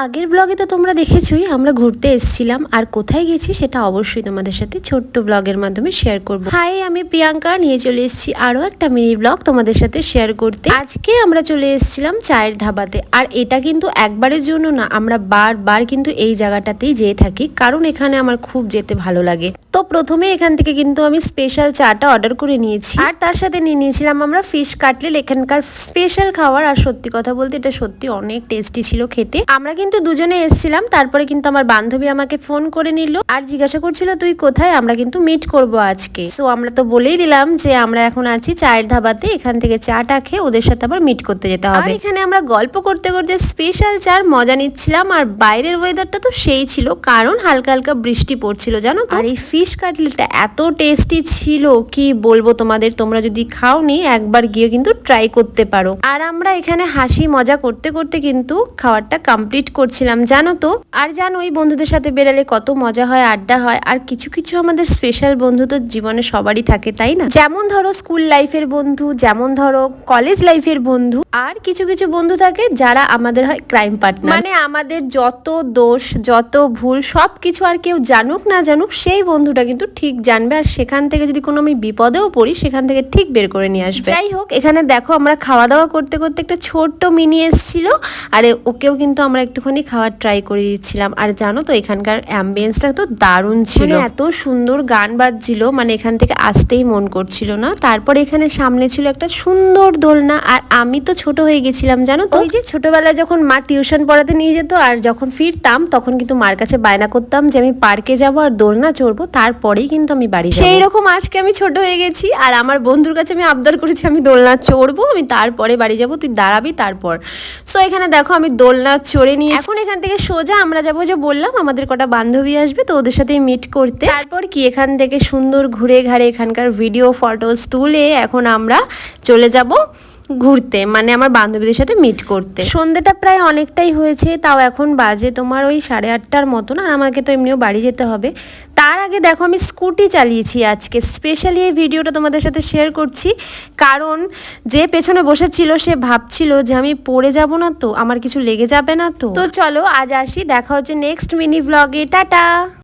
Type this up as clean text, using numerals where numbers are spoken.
আগের ব্লগে তো তোমরা দেখেছোই আমরা ঘুরতে এসেছিলাম, আর কোথায় গেছি সেটা অবশ্যই তোমাদের সাথে ছোট্ট ব্লগের মাধ্যমে শেয়ার করব। হাই, আমি প্রিয়াঙ্কা নিয়ে চলে এসেছি আরও একটা মিনি ব্লগ তোমাদের সাথে শেয়ার করতে। আজকে আমরা চলে এসেছিলাম চায়ের ধাবাতে, আর এটা কিন্তু একবারের জন্য না, আমরা বারবার কিন্তু এই জায়গাটাতেই যেয়ে থাকি, কারণ এখানে আমার খুব যেতে ভালো লাগে। তো প্রথমে এখান থেকে কিন্তু আমি স্পেশাল চাটা অর্ডার করে নিয়েছি, আর তার সাথে নিয়ে নিয়েছিলাম আমরা ফিশ কাটলেট, এখানকার স্পেশাল খাবার। আর সত্যি কথা বলতে এটা সত্যি অনেক টেস্টি ছিল খেতে। আমরা কিন্তু দুজনে এসেছিলাম, তারপরে কিন্তু আমার বান্ধবী আমাকে ফোন করে নিল আর জিজ্ঞাসা করছিল তুই কোথায়, আমরা কিন্তু মিট করব আজকে। সো আমরা তো বলেই দিলাম যে আমরা এখন আছি চায়ের ধাবাতে, এখান থেকে চাটা খেয়ে ওদের সাথে আবার মিট করতে যেতে হবে। এখানে আমরা গল্প করতে করতে স্পেশাল চার মজা নিচ্ছিলাম, আর বাইরের ওয়েদারটা তো সেই ছিল, কারণ হালকা হালকা বৃষ্টি পড়ছিল জানো তো। আর এই ফিশ কাটলেটটা এত টেস্টি ছিল কি বলবো তোমাদের, তোমরা যদি খাওনি একবার গিয়ে কিন্তু ট্রাই করতে পারো। আর আমরা এখানে হাসি মজা করতে করতে কিন্তু খাবারটা কমপ্লিট করছিলাম জানো তো। আর জানো ওই বন্ধুদের সাথে বেরালে কত মজা হয়, আড্ডা হয়। আর কিছু কিছু আমাদের স্পেশাল বন্ধু তো জীবনে সবারই থাকে, তাই না? যেমন ধরো স্কুল লাইফের বন্ধু, যেমন ধরো কলেজ লাইফের বন্ধু, আর কিছু কিছু বন্ধু থাকে যারা আমাদের হয় ক্রাইম পার্টনার। মানে আমাদের যত দোষ যত ভুল সব কিছু আর কেউ জানুক না জানুক, সেই বন্ধুটা কিন্তু ঠিক জানবে, আর সেখান থেকে যদি কোনো আমি বিপদেও পড়ি সেখান থেকে ঠিক বের করে নিয়ে আসবে। যাই হোক, এখানে দেখো আমরা খাওয়া দাওয়া করতে করতে একটা ছোট্ট মিনি এসেছিল, আর ওকেও কিন্তু আমরা একটুখানি খাওয়ার ট্রাই করে দিচ্ছিলাম। আর জানো তো এখানকার অ্যাম্বিয়েন্সটা তো দারুণ ছিল, এত সুন্দর গান বাজছিল, মানে এখান থেকে আসতেই মন করছিল না। তারপর এখানে সামনে ছিল একটা সুন্দর দোলনা, আর আমি তো ছোট হয়ে গেছিলাম জানো তো। ওই যে ছোটবেলায় যখন মা টিউশন পড়াতে নিয়ে যেত, আর যখন ফিরতাম তখন কিন্তু মার কাছে বায়না করতাম যে আমি পার্কে যাব আর দোলনা চড়বো, তারপরেই কিন্তু আমি বাড়ি যাবো। সেই রকম আজকে আমি ছোট হয়ে গেছি, আর আমার বন্ধুর কাছে আমি আবদার করেছি আমি দোলনা চড়বো, আমি তারপরে বাড়ি যাব, তুই দাঁড়াবি তারপর। সো এখানে দেখো আমি দোলনা চড়ে নিয়ে এখন এখান থেকে সোজা আমরা যাবো, যে বললাম আমাদের কটা বান্ধবী আসবে, তো ওদের সাথে মিট করতে। তারপর কি এখান থেকে সুন্দর ঘুরে ঘাড়ে এখানকার ভিডিও ফটোস তুলে এখন আমরা চলে যাব ঘুরতে, মানে আমার বান্ধবীদের সাথে মিট করতে। সন্ধ্যেটা প্রায় অনেকটাই হয়েছে, তাও এখন বাজে তোমার ওই 8:30টার মতন, আর আমাকে তো এমনিও বাড়ি যেতে হবে। তার আগে দেখো আমি স্কুটি চালিয়েছি আজকে, স্পেশালি এই ভিডিওটা তোমাদের সাথে শেয়ার করছি, কারণ যে পেছনে বসেছিল সে ভাবছিল যে আমি পড়ে যাব না তো, আমার কিছু লেগে যাবে না তো। তো চলো আজ আসি, দেখা হচ্ছে নেক্সট মিনি ভ্লগে, টাটা।